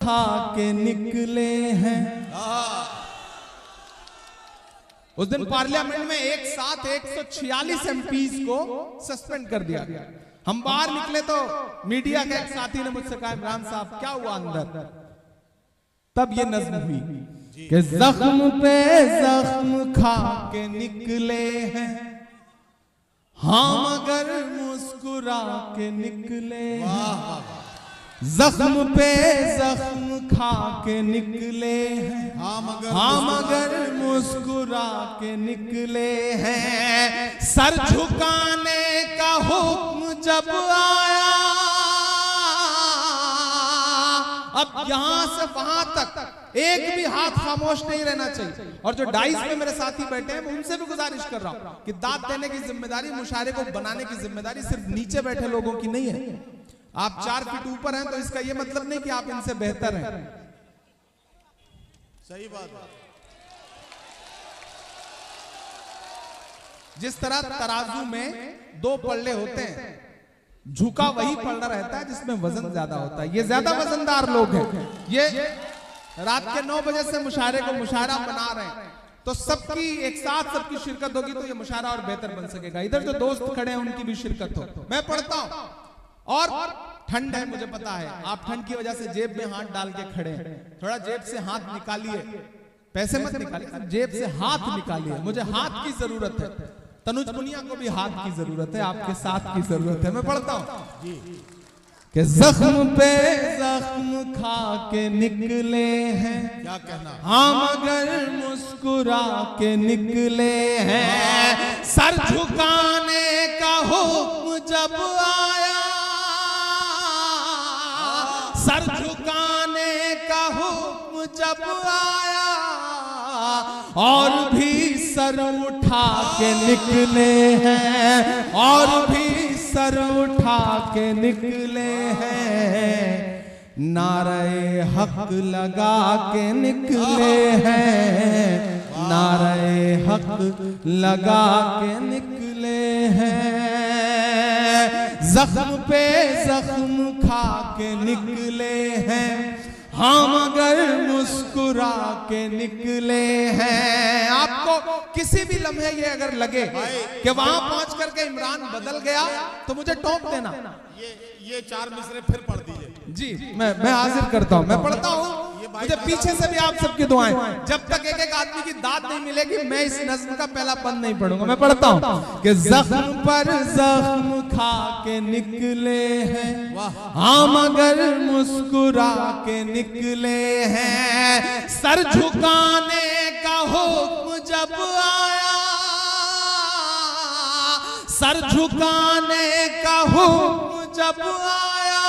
खा के निकले हैं। उस दिन पार्लियामेंट में एक साथ 146 एमपीज को सस्पेंड कर दिया गया। हम बाहर निकले तो मीडिया के एक साथी ने मुझसे कहा, इमरान साहब क्या हुआ अंदर? तब ये नज्म हुई कि जख्म पे जख्म खा के निकले हैं, हाँ मगर मुस्कुरा के निकले हैं। जख्म पे जख्म खा के निकले हैं, हाँ मगर मुस्कुरा के निकले हैं। सर झुकाने का हुक्म जब आया, अब यहां से वहां तक एक भी हाथ खामोश नहीं रहना चाहिए। और जो डाइस में मेरे साथी बैठे हैं, मैं उनसे भी गुजारिश कर रहा हूं कि दाद देने की जिम्मेदारी, मुशायरे को बनाने की जिम्मेदारी सिर्फ नीचे बैठे लोगों की नहीं है। आप 4 फीट ऊपर हैं तो इसका यह मतलब नहीं कि आप इनसे बेहतर हैं। सही बात। जिस तरह तराजू में 2 पल्ले होते हैं, झुका वही पल्ला रहता है जिसमें वजन ज्यादा होता है। ये ज्यादा वजनदार लोग हैं। ये रात के 9 बजे से मुशायरे को मुशायरा बना रहे हैं, तो सबकी एक साथ सबकी शिरकत होगी तो ये मुशायरा और बेहतर बन सकेगा। इधर जो दोस्त खड़े हैं उनकी भी शिरकत हो। मैं पढ़ता हूं और ठंड है, मुझे पता है आप ठंड की वजह से जेब में हाथ डाल के खड़े हैं। थोड़ा जेब से हाथ निकालिए, पैसे मत निकालिए, जेब से हाथ निकालिए। मुझे हाथ की जरूरत है, तनुज पुनिया को भी हाथ की जरूरत है, आपके साथ की जरूरत है। मैं पढ़ता हूं कि जख्म पे जख्म खा के निकले हैं, क्या कहना, हाँ मगर मुस्कुरा के निकले हैं। सर झुकाने का हुक्म जब आया, सर झुकाने का हुक्म जब आया, और भी सर उठा के निकले हैं, और भी सर उठा के निकले हैं। नारे हक लगा के निकले हैं, नारे हक लगा के निकले हैं। जख्म पे जख्म खा के निकले हैं, हाँ मगर मुस्कुरा के निकले हैं। आपको किसी भी लम्हे ये अगर लगे कि वहां पहुंच करके इमरान बदल गया तो मुझे टोक देना। ये 4 मिसरे फिर पढ़ दीजिए जी। मैं हाजिर करता हूं, मैं पढ़ता हूं। मुझे पीछे से भी आप सबकी दुआएं। जब तक एक एक आदमी की दाद नहीं मिलेगी मैं इस नज्म का पहला बंद नहीं पढ़ूंगा। मैं पढ़ता हूं कि जख्म पर जख्म खा के निकले हैं, हाँ मगर मुस्कुरा के निकले हैं। सर झुकाने का हुक्म जब आया, सर झुकाने का हुक्म जब आया,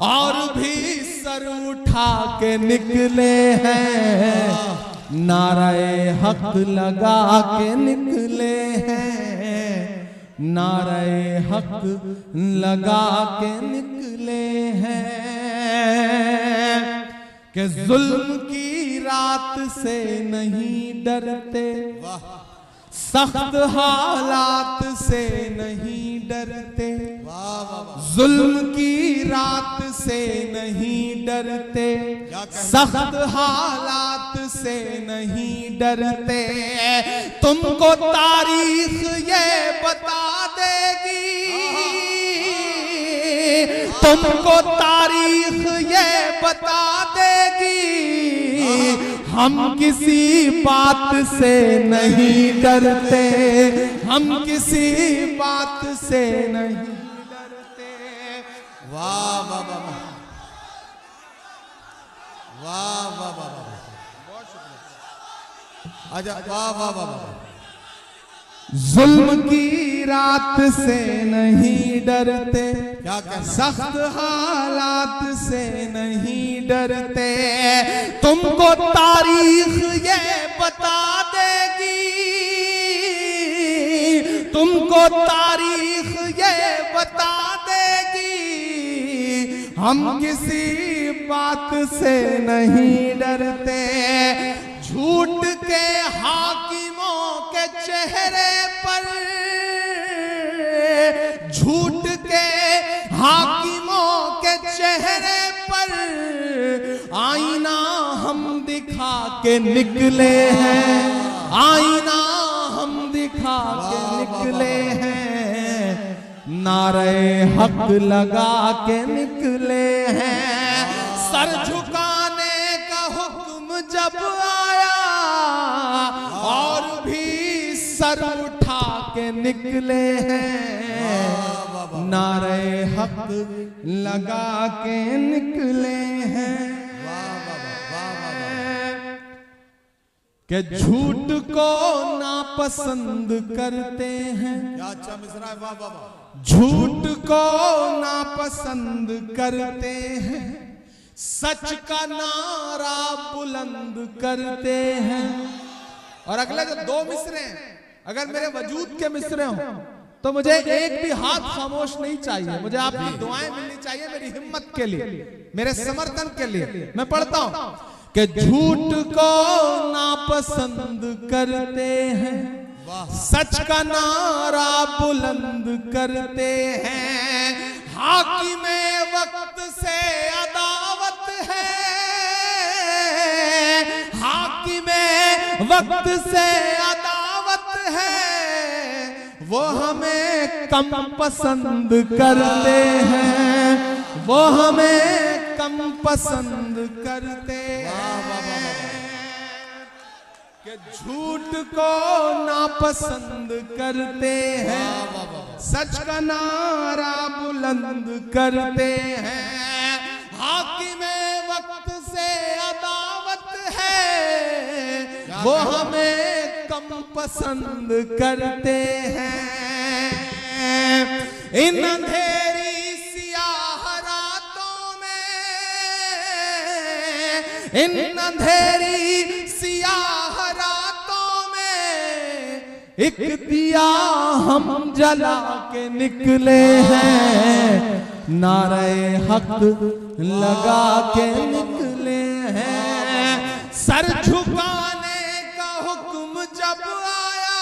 और भी सर उठा के निकले हैं। नारे हक लगा के निकले हैं, नारे हक लगा के निकले हैं। कि जुल्म की रात से नहीं डरते, सख्त हालात से नहीं डरते, जुल्म की रात से नहीं डरते, सख्त हालात से नहीं डरते। तुमको तारीख ये बता देगी, तुमको तारीख ये बता देगी, हम किसी बात से नहीं डरते, हम किसी बात से नहीं डरते। वाह वाह वाह वाह वाह वाह, बहुत शुक्रिया। आजा, वाह वाह वाह वाह। जुल्म की रात से नहीं डरते, क्या कहना, सख्त हालात से नहीं डरते। तुमको तारीख ये बता देगी, तुमको तारीख ये बता देगी, हम किसी बात से नहीं डरते। झूठ के हाकिमों के चेहरे पर, झूठ के हाकिमों के चेहरे पर आईना हम दिखा के निकले हैं, आईना हम दिखा के निकले हैं, नारे हक लगा के निकले हैं। सर झुकाने का हुक्म जब आया और भी सर उठा के निकले हैं, नारे हक लगा के निकले हैं। कि झूठ को नापसंद करते हैं, क्या अच्छा मिसरा है, वाह वाह वाह। झूठ को नापसंद करते हैं, सच का नारा बुलंद करते हैं। और अगले जो दो मिसरे हैं, अगर मेरे वजूद के मिसरे हों तो मुझे एक भी हाथ खामोश नहीं चाहिए, मुझे आपकी दुआएं मिलनी चाहिए मेरी हिम्मत के लिए, मेरे समर्थन के लिए। मैं पढ़ता हूं कि झूठ को नापसंद करते हैं, सच का नारा बुलंद करते हैं, हाकिमे वक्त से अदावत है, हाकिमे वक्त से अदावत है, वो हमें कम पसंद करते हैं, वो हमें कम पसंद करते हैं। कि झूठ को नापसंद करते हैं, सच का नारा बुलंद करते हैं, हाकिमे वक्त से अदावत है, वो हमें कम पसंद करते हैं। इन अंधेरी सियाह रातों में, इन अंधेरी सियाह रातों में एक दिया हम जला के निकले हैं, नारे हक लगा के निकले हैं। सर झुकाने का हुक्म जब आया,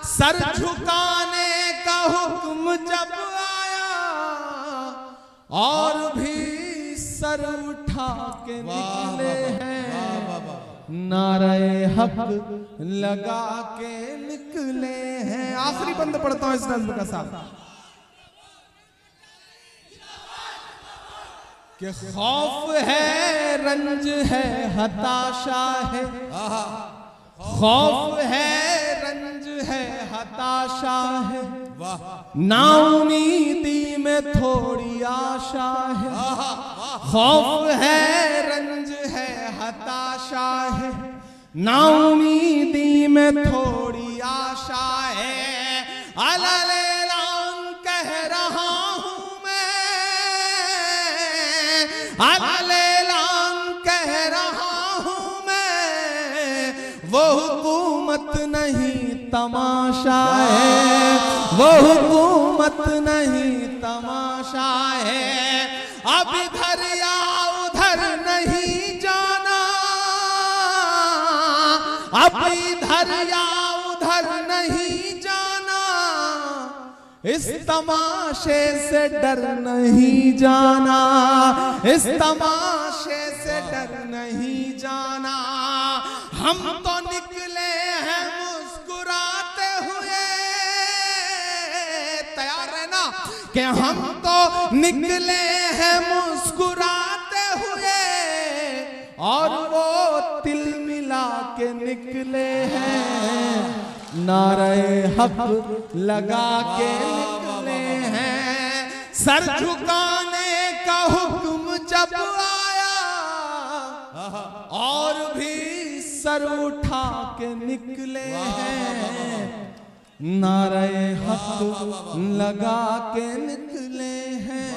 सर झुकाने का हुक्म जब आया और भी सर उठा के निकले हैं, नारे हक लगा के निकले हैं। आखिरी बंद पढ़ता हूं इस नज़्म का साथ कि खौफ है, रंज है, हताशा है, खौफ है, रंज है, हताशा है, नाउमीदी में थोड़ी आशा है। खौफ है, रंज है, हताशा है, नाउमीदी में थोड़ी आशा है, अलैलान कह रहा हूं मैं, अलैलान कह रहा हूं मैं, वो हुकूमत नहीं तमाशा है, वो हुकूमत नहीं तमाशा है। अब इधर या उधर नहीं जाना, अब इधर या उधर नहीं जाना, इस तमाशे से डर नहीं जाना, इस तमाशे से डर नहीं जाना। हम तो निकले हैं मुस्कुराते हुए, तैयार रहना कि हम तो निकले हैं मुस्कुराते हुए, और वो तिल मिला के निकले हैं, नारे हक लगा के निकले हैं। सर झुकाने का हुक्म जब आया और भी सर उठा के निकले हैं, नारे हक लगा के निकले हैं,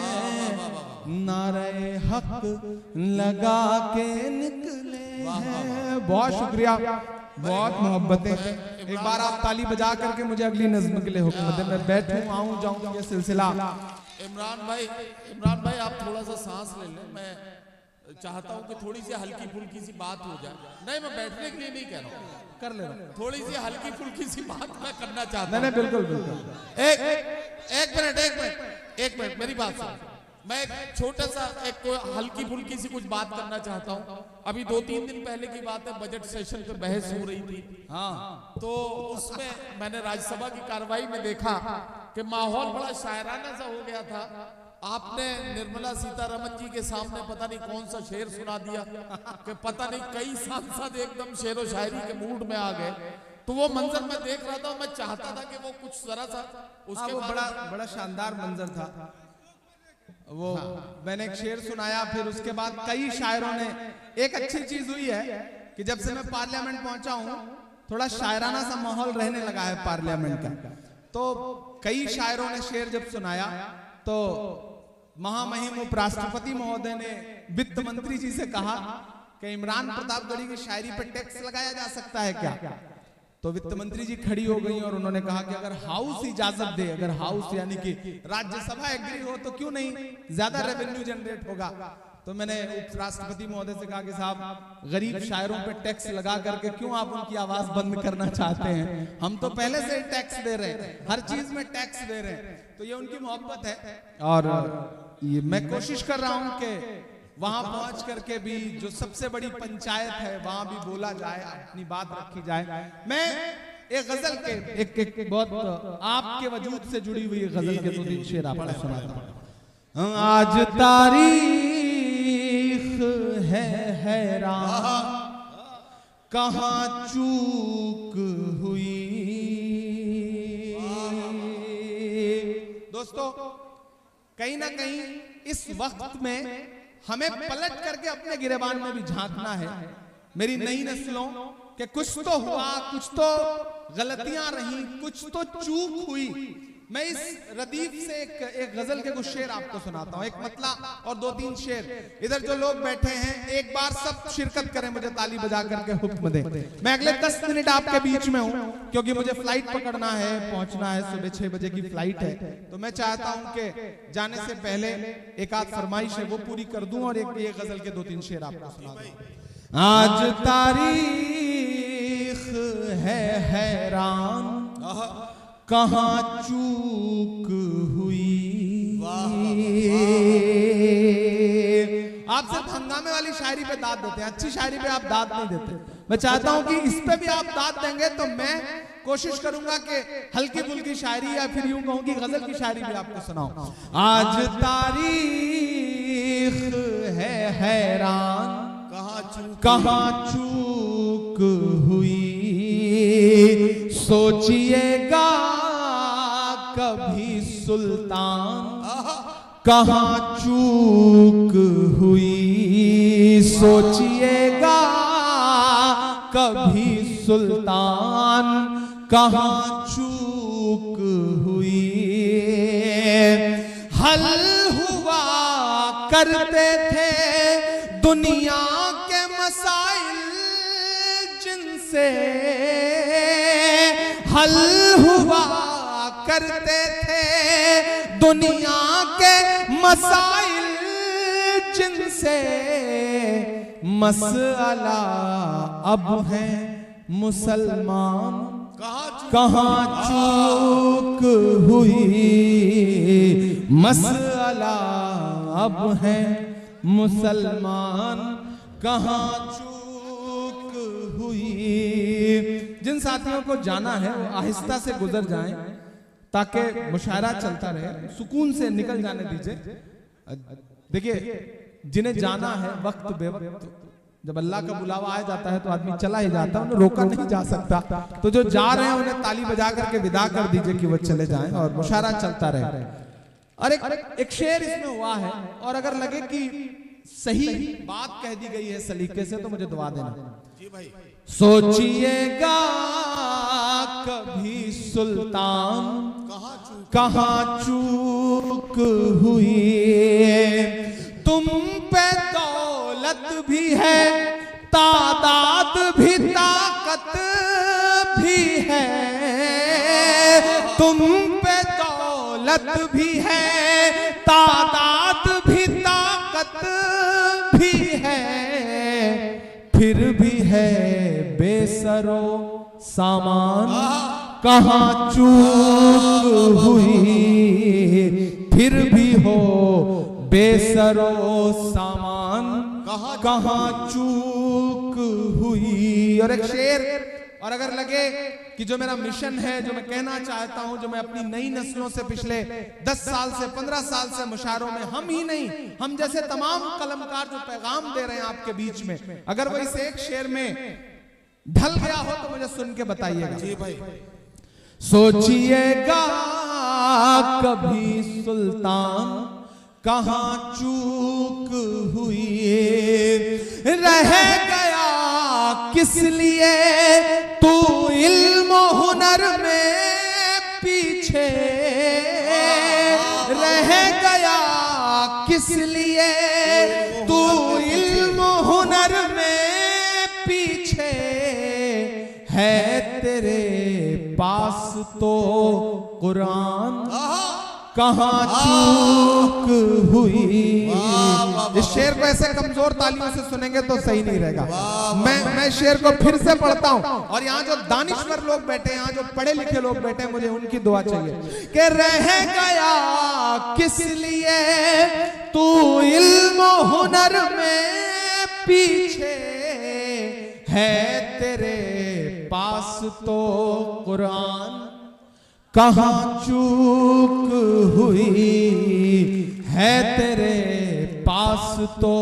नारे हक लगा के निकले हैं। बहुत शुक्रिया, बहुत मोहब्बतें। एक बार आप ताली बजा करके मुझे अगली नज़्म के लिए हुक्म दें, मैं बैठूं आऊं जाऊं ये सिलसिला। इमरान भाई आप थोड़ा सा सांस ले लें, मैं चाहता हूं कि थोड़ी सी हल्की फुल्की सी बात हो जाए। नहीं, मैं बैठने के लिए नहीं कह रहा हूं, कर ले रहा, थोड़ी सी हल्की फुल्की सी बात मैं करना चाहता हूं। नहीं बिल्कुल बिल्कुल। एक मिनट मेरी बात सुन, मैं एक छोटा सा एक हल्की फुल्की सी कुछ बात करना चाहता हूँ। अभी 2-3 दिन पहले की बात है, बजट सेशन पे बहस हो रही थी। हाँ, तो उसमें मैंने राज्यसभा की कार्रवाई में देखा कि माहौल बड़ा शायराना सा हो गया था। आपने निर्मला सीतारमन जी के सामने पता नहीं कौन सा शेर सुना दिया कि पता नहीं कई सांसद एकदम शेरो शायरी के मूड में आ गए। तो वो मंजर मैं देख रहा था, मैं चाहता था कि वो कुछ जरा सा उसके वो बाद बड़ा शानदार मंजर था वो। मैंने एक शेर सुनाया, फिर उसके बाद कई शायरों ने। एक अच्छी चीज हुई है कि जब से मैं पार्लियामेंट पहुंचा हूं, थोड़ा शायराना सा माहौल रहने लगा है पार्लियामेंट का। तो कई शायरों ने शेर जब सुनाया तो महामहिम उपराष्ट्रपति महोदय ने वित्त मंत्री जी से कहा कि इमरान प्रतापगढ़ी की शायरी पर टैक्स लगाया जा सकता है क्या। तो वित्त मंत्री जी खड़ी हो गई और उन्होंने कहा कि अगर हाउस इजाजत दे, अगर हाउस यानी कि राज्यसभा एग्री हो तो क्यों नहीं, ज्यादा रेवेन्यू जनरेट होगा। तो मैंने उपराष्ट्रपति महोदय से कहा कि साहब गरीब शायरों पे टैक्स लगा करके क्यों आप उनकी आवाज बंद करना चाहते हैं, हम तो पहले से टैक्स दे रहे हैं, हर चीज में टैक्स दे रहे हैं। तो ये उनकी मोहब्बत है और ये मैं कोशिश कर रहा हूं कि वहां पहुंच करके भी जो सबसे बड़ी पंचायत है वहां भी बोला जाए, अपनी बात रखी जाए। मैं एक गजल के एक बहुत आपके वजूद से जुड़ी हुई गजल के 2-3 शेर आपको सुनाता हूं। आज तारीख है हैरान, कहां चूक हुई। दोस्तों, कहीं ना कहीं इस वक्त में हमें पलट करके अपने गिरेबान में भी झांकना है। मेरी नई नस्लों के कुछ तो हुआ, कुछ तो गलतियां रही, कुछ तो चूक हुई। मैं इस रदीफ से एक गजल के कुछ शेर आपको सुनाता हूं, एक मतला और 2-3 शेर। इधर जो लोग बैठे हैं एक बार सब शिरकत करें, मुझे ताली बजा करके हुक्म दें। मैं अगले 10 मिनट आपके बीच में हूं क्योंकि मुझे फ्लाइट पकड़ना है, पहुंचना है, सुबह 6 बजे की फ्लाइट है। तो मैं चाहता हूं कि जाने से पहले एक आध फरमाइश है वो पूरी कर दूं और एक गजल के 2-3 शेर आपको सुना दूं। आज तारीख है हैरान, कहां चूक हुई। आप सिर्फ हंगामे वाली शायरी पे दाद देते हैं, अच्छी शायरी पे आप दाद नहीं देते। मैं चाहता हूं कि इस पे भी आप दाद देंगे तो मैं कोशिश करूंगा कि हल्की फुल्की शायरी या फिर यूं कहूं कि गजल की शायरी भी आपको सुनाऊं। आज तारीख है हैरान, कहां चूक हुई। सोचिएगा कभी सुल्तान, कहां चूक हुई। सोचिएगा कभी सुल्तान, कहां चूक हुई। हल हुआ करते थे दुनिया के मसाइल जिनसे, हल हुआ करते थे दुनिया के मसाइल जिनसे। मसला अब है मुसलमान, कहां चूक हुई। मसला अब है मुसलमान, कहां चूक हुई। जिन साथियों को जाना है वो आहिस्ता से गुजर जाएं ताकि मुशायरा चलता रहे, सुकून से निकल जाने दीजिए। देखिए, जिन्हें जाना है वक्त बेवक्त, जब अल्लाह का बुलावा आ जाता है तो आदमी चला ही जाता है, उन्हें रोका नहीं जा सकता। तो जो जा रहे हैं उन्हें ताली बजा करके विदा कर दीजिए कि वो चले जाएं और मुशायरा चलता रहे। और एक शेर इसमें हुआ है और अगर लगे कि सही बात कह दी गई है सलीके से तो मुझे दुआ देना। जी भाई। सोचिएगा कभी सुल्तान, कहां चूक हुई। तुम पे दौलत भी है, तादाद भी, ताकत भी है। तुम पे दौलत भी है, तादाद भी, ताकत भी है। फिर भी है बेसरो सामान, कहां चूक हुई। फिर भी हो बेसरो सामान कहाँ चूक हुई। और एक शेर, और अगर लगे कि जो मेरा मिशन है, जो मैं कहना चाहता हूं, जो मैं अपनी नई नस्लों से पिछले 10 साल से 15 साल से मुशायरों में, हम ही नहीं, हम जैसे तमाम कलमकार जो पैगाम दे रहे हैं आपके बीच में, अगर वो इस एक शेर में ढल गया हो तो मुझे सुन के बताइएगा। जी भाई। सोचिएगा कभी सुल्तान कहाँ चूक हुई, रह गया किस लिए तू इल्म हुनर में पीछे, रह गया किस लिए तू इल्म हुनर में पीछे, है तेरे पास तो कुरान कहाँ चूक हुई। इस शेर को ऐसे कमजोर तालियों से सुनेंगे तो सही नहीं रहेगा। मैं शेर को फिर से पढ़ता हूं, और यहाँ जो दानिश्वर लोग बैठे हैं, यहाँ जो पढ़े लिखे लोग बैठे हैं, मुझे उनकी दुआ चाहिए कि रह गया किस लिए तू इल्म हुनर में पीछे, है तेरे पास तो कुरान कहाँ चूक हुई, है तेरे पास तो